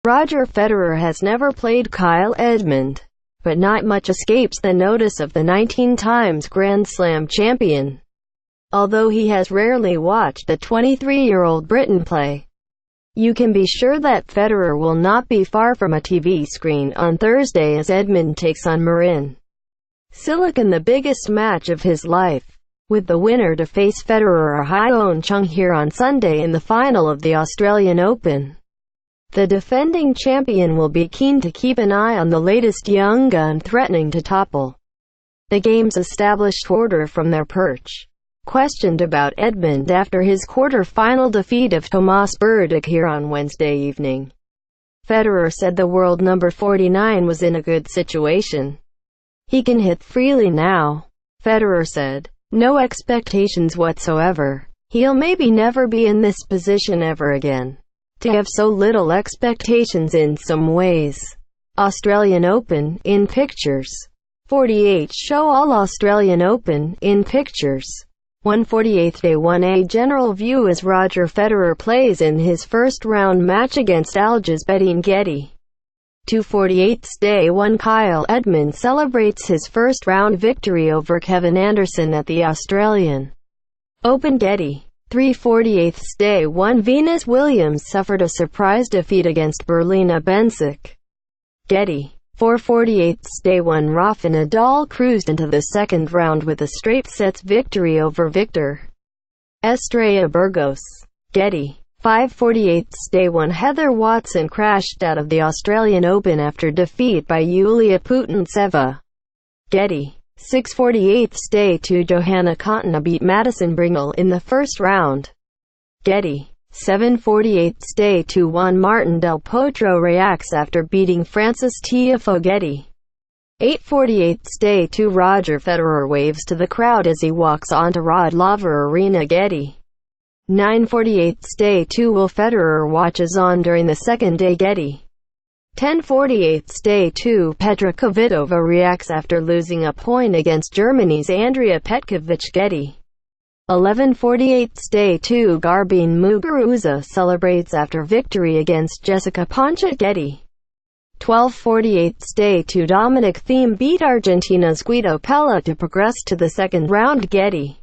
Roger Federer has never played Kyle Edmund, but not much escapes the notice of the 19 times Grand Slam champion. Although he has rarely watched the 23-year-old Briton play, you can be sure that Federer will not be far from a TV screen on Thursday as Edmund takes on Marin Cilic in the biggest match of his life, with the winner to face Federer or Hyeon Chung here on Sunday in the final of the Australian Open. The defending champion will be keen to keep an eye on the latest young gun threatening to topple the game's established order from their perch. Questioned about Edmund after his quarter-final defeat of Tomas Berdych here on Wednesday evening, Federer said the world number 49 was in a good situation. "He can hit freely now," Federer said. "No expectations whatsoever. He'll maybe never be in this position ever again. To have so little expectations in some ways." Australian Open, in pictures. 48 show all Australian Open, in pictures. 148th Day 1A General View as Roger Federer plays in his first-round match against Alja's Bettine Getty. 248th Day 1 Kyle Edmund celebrates his first-round victory over Kevin Anderson at the Australian Open Getty. 348th Day 1 Venus Williams suffered a surprise defeat against Berlina Bencic. Getty. 448th Day 1 Rafa Nadal cruised into the second round with a straight sets victory over Victor Estrella Burgos. Getty. 548th Day 1 Heather Watson crashed out of the Australian Open after defeat by Yulia Putintseva. Getty. 648th Day 2 Johanna Konta beat Madison Bringle in the first round. Getty. 748th Day 2 Juan Martín del Potro reacts after beating Francis Tiafoe. Getty. 848th Day 2 Roger Federer waves to the crowd as he walks onto Rod Laver Arena. Getty. 948th Day 2 Will Federer watches on during the second day. Getty. 1048th Day 2 Petra Kvitova reacts after losing a point against Germany's Andrea Petkovic. Getty. 1148th Day 2 Garbine Muguruza celebrates after victory against Jessica Poncha. Getty. 1248th Day 2 Dominic Thiem beat Argentina's Guido Pella to progress to the second round. Getty.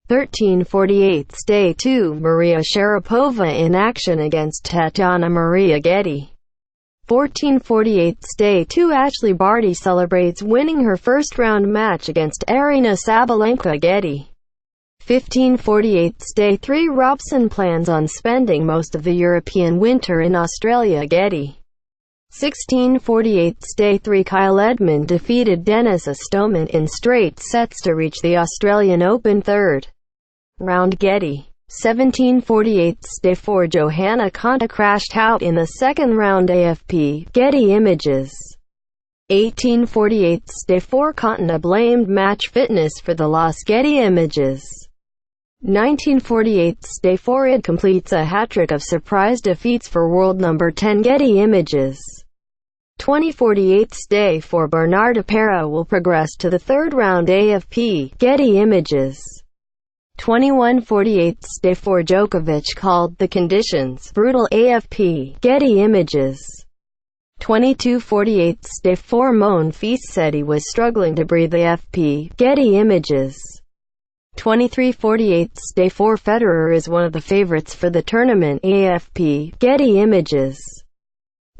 1348th Day 2 Maria Sharapova in action against Tatiana Maria. Getty. 1448th Day 2 Ashley Barty celebrates winning her first-round match against Aryna Sabalenka. Getty. 1548th Day 3 Robson plans on spending most of the European winter in Australia. Getty. 1648th Day 3 Kyle Edmund defeated Denis Istomin in straight sets to reach the Australian Open third round. Getty. 1748th Day 4 Johanna Konta crashed out in the second round. AFP. Getty Images. 1848th Day 4 Konta blamed match fitness for the loss. Getty Images. 1948th Day 4 Id completes a hat-trick of surprise defeats for world number 10. Getty Images. 2048th Day 4 Bernardo Pera will progress to the third round. AFP. Getty Images. 2148th Day 4 Djokovic called the conditions brutal. AFP. Getty Images. 2248th Day 4 Monfils said he was struggling to breathe. AFP. Getty Images. 2348th Day 4 Federer is one of the favorites for the tournament. AFP. Getty Images.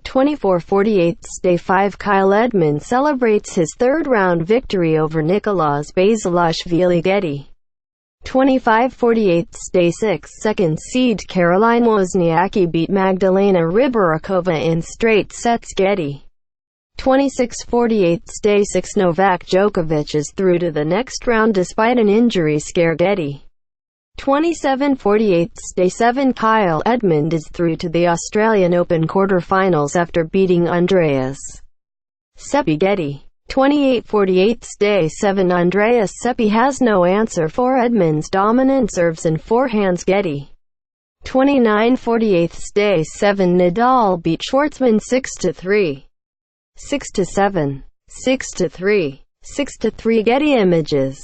2448th Day 5 Kyle Edmund celebrates his third-round victory over Nicolas Basilashvili. Getty. 2548th Day 6 second seed Caroline Wozniacki beat Magdalena Rybarikova in straight sets. Getty. 2648th Day 6 Novak Djokovic is through to the next round despite an injury scare. Getty. 2748th Day 7 Kyle Edmund is through to the Australian Open quarter-finals after beating Andreas Seppi. Getty. 2848th Day 7 Andreas Seppi has no answer for Edmund's dominant serves and forehands. Getty. 2948th Day 7 Nadal beat Schwartzman 6-3. 6-7, 6-3, 6-3. Getty Images.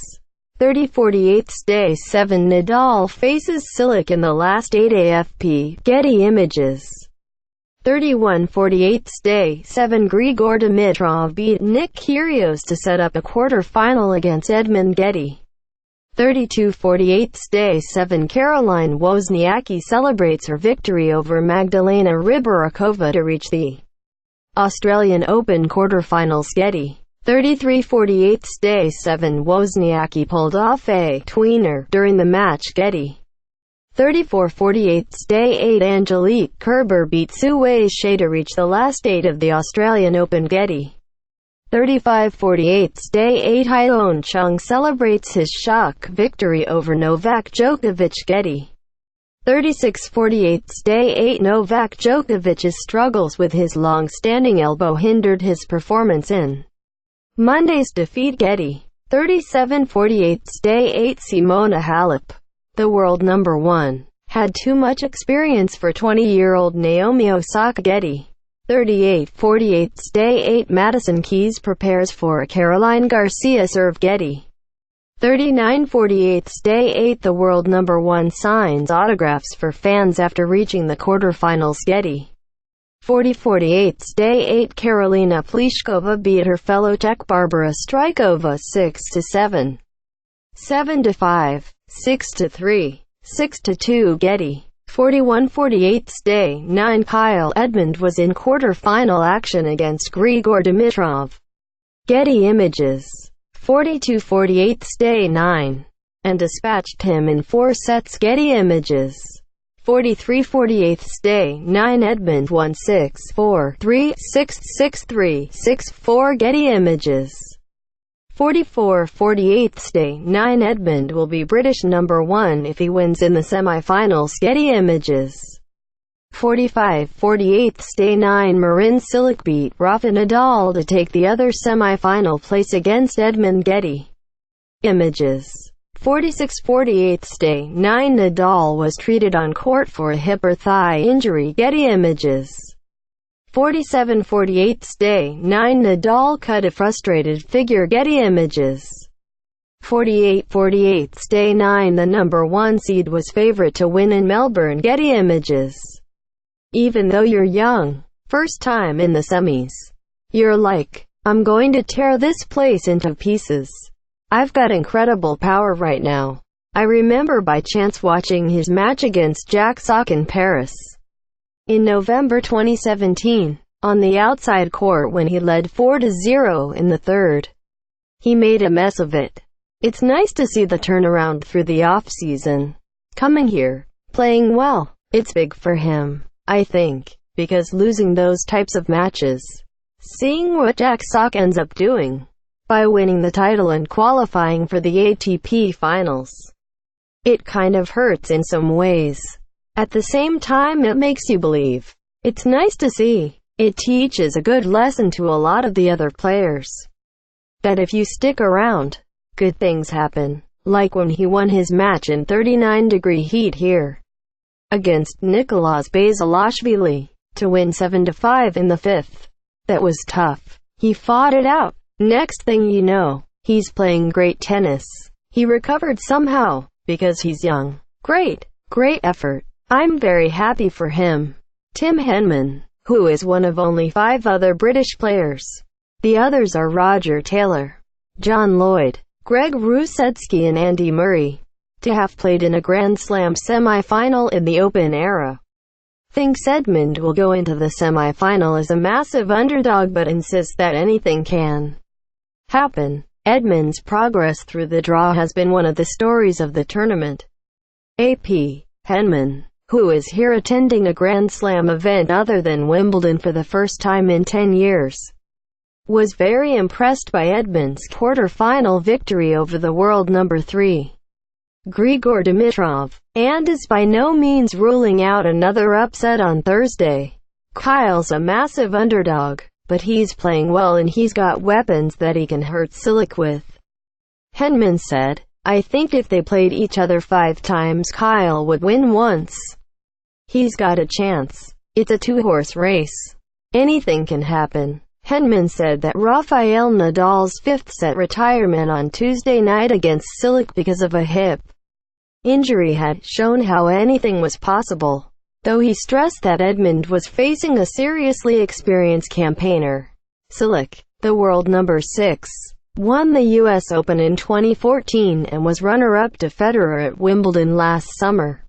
30-48 Day 7 Nadal faces Cilic in the last 8 AFP. Getty Images. 31-48 Day 7 Grigor Dimitrov beat Nick Kyrgios to set up a quarter-final against Edmund. Getty. 32-48 Day 7 Caroline Wozniacki celebrates her victory over Magdalena Rybarikova to reach the Australian Open quarter-finals. Getty. 33-48 Day 7 Wozniacki pulled off a tweener during the match. Getty. 34-48 Day 8 Angelique Kerber beat Su Wei-Shea to reach the last 8 of the Australian Open. Getty. 35-48 Day 8 Hyeon Chung celebrates his shock victory over Novak Djokovic. Getty. 36-48 Day 8 Novak Djokovic's struggles with his long-standing elbow hindered his performance in Monday's defeat. Getty. 37-48 Day 8 Simona Halep, the world number 1, had too much experience for 20-year-old Naomi Osaka. Getty. 38-48 Day 8 Madison Keys prepares for a Caroline Garcia serve. Getty. 39-48 Day 8 The world number 1 signs autographs for fans after reaching the quarterfinals. Getty. 40-48 Day 8 Karolina Pliskova beat her fellow Czech Barbara Strykova 6-7, 7-5, 6-3, 6-2. Getty. 41-48 Day 9 Kyle Edmund was in quarter-final action against Grigor Dimitrov. Getty Images. 42-48 Day 9, and dispatched him in 4 sets. Getty Images. 43-48 Day 9 Edmund won 6-4, 3-6, 6-3, 6-4. Getty Images. 44-48 Day 9 Edmund will be British number 1 if he wins in the semi-finals. Getty Images. 45-48 Day 9 Marin Cilic beat Rafa Nadal to take the other semi-final place against Edmund. Getty Images. 46-48 Day 9 Nadal was treated on court for a hip or thigh injury. Getty Images. 47-48 Day 9 Nadal cut a frustrated figure. Getty Images. 48-48 Day 9 The number 1 seed was favorite to win in Melbourne. Getty Images. Even though you're young, first time in the semis, you're like, I'm going to tear this place into pieces. I've got incredible power right now. I remember by chance watching his match against Jack Sock in Paris in November 2017, on the outside court when he led 4-0 in the third. He made a mess of it. It's nice to see the turnaround through the off-season. Coming here, playing well, it's big for him, I think, because losing those types of matches, seeing what Jack Sock ends up doing by winning the title and qualifying for the ATP finals, it kind of hurts in some ways. At the same time, it makes you believe. It's nice to see. It teaches a good lesson to a lot of the other players, that if you stick around, good things happen. Like when he won his match in 39-degree heat here against Nicolas Basilashvili to win 7-5 in the 5th. That was tough. He fought it out. Next thing you know, he's playing great tennis. He recovered somehow, because he's young. Great effort. I'm very happy for him. Tim Henman, who is one of only 5 other British players. The others are Roger Taylor, John Lloyd, Greg Rusedski and Andy Murray, to have played in a Grand Slam semi-final in the Open era. Thinks Edmund will go into the semi-final as a massive underdog but insists that anything can happen. Edmund's progress through the draw has been one of the stories of the tournament. AP Henman, who is here attending a Grand Slam event other than Wimbledon for the first time in 10 years, was very impressed by Edmund's quarter-final victory over the world number 3, Grigor Dimitrov, and is by no means ruling out another upset on Thursday. Kyle's a massive underdog, but he's playing well and he's got weapons that he can hurt Cilic with. Henman said, I think if they played each other 5 times Kyle would win once. He's got a chance. It's a 2-horse race. Anything can happen. Edmund said that Rafael Nadal's fifth-set retirement on Tuesday night against Cilic because of a hip injury had shown how anything was possible, though he stressed that Edmund was facing a seriously experienced campaigner. Cilic, the world number 6, won the U.S. Open in 2014 and was runner-up to Federer at Wimbledon last summer.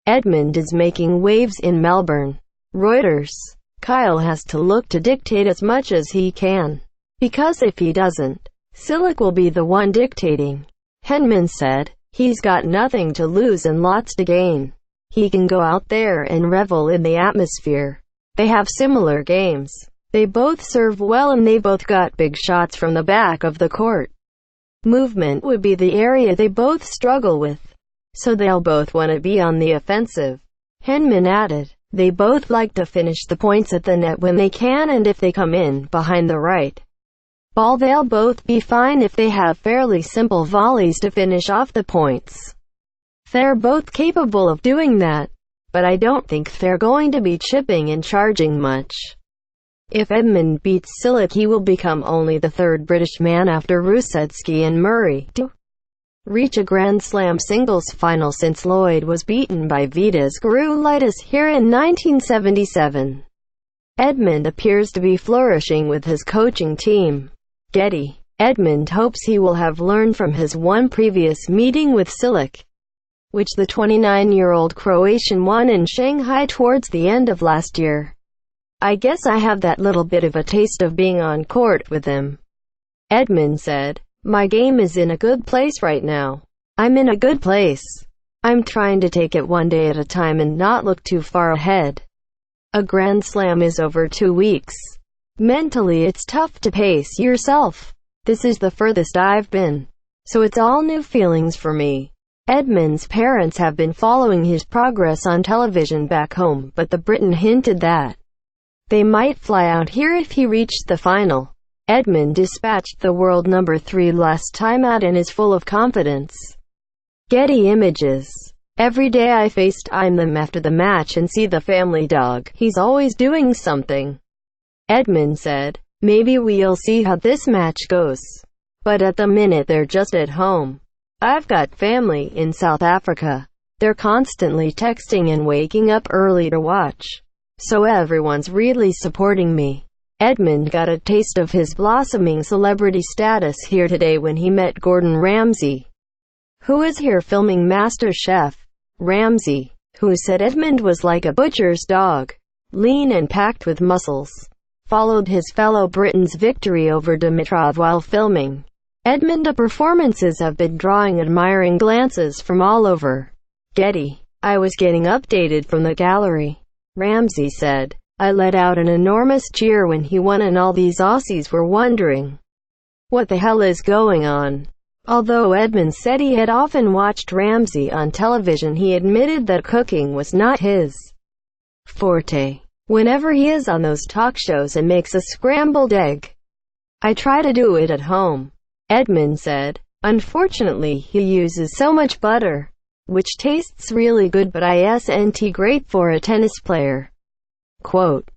Edmund is making waves in Melbourne. Reuters. Kyle has to look to dictate as much as he can, because if he doesn't, Cilic will be the one dictating. Edmund said, "He's got nothing to lose and lots to gain. He can go out there and revel in the atmosphere. They have similar games. They both serve well and they both got big shots from the back of the court. Movement would be the area they both struggle with. So they'll both want to be on the offensive." Edmund added, "They both like to finish the points at the net when they can, and if they come in behind the right ball they'll both be fine if they have fairly simple volleys to finish off the points. They're both capable of doing that, but I don't think they're going to be chipping and charging much." If Edmund beats Cilic, he will become only the third British man after Rusedski and Murray to reach a Grand Slam singles final since Lloyd was beaten by Vitas Gerulaitis here in 1977. Edmund appears to be flourishing with his coaching team. Getty. Edmund hopes he will have learned from his one previous meeting with Cilic, which the 29-year-old Croatian won in Shanghai towards the end of last year. "I guess I have that little bit of a taste of being on court with him," Edmund said. "My game is in a good place right now. I'm in a good place. I'm trying to take it one day at a time and not look too far ahead. A Grand Slam is over 2 weeks. Mentally it's tough to pace yourself. This is the furthest I've been, so it's all new feelings for me." Edmund's parents have been following his progress on television back home, but the Briton hinted that they might fly out here if he reached the final. Edmund dispatched the world number 3 last time out and is full of confidence. Getty Images. "Every day I FaceTime them after the match and see the family dog. He's always doing something," Edmund said. "Maybe we'll see how this match goes. But at the minute they're just at home. I've got family in South Africa. They're constantly texting and waking up early to watch. So everyone's really supporting me." Edmund got a taste of his blossoming celebrity status here today when he met Gordon Ramsay, who is here filming MasterChef. Ramsay, who said Edmund was like a butcher's dog, lean and packed with muscles, followed his fellow Briton's victory over Dimitrov while filming. Edmund's performances have been drawing admiring glances from all over. Getty. "I was getting updated from the gallery," Ramsay said. "I let out an enormous cheer when he won and all these Aussies were wondering what the hell is going on." Although Edmund said he had often watched Ramsay on television, he admitted that cooking was not his forte. "Whenever he is on those talk shows and makes a scrambled egg, I try to do it at home," Edmund said. "Unfortunately, he uses so much butter, which tastes really good, but isn't great for a tennis player." Quote,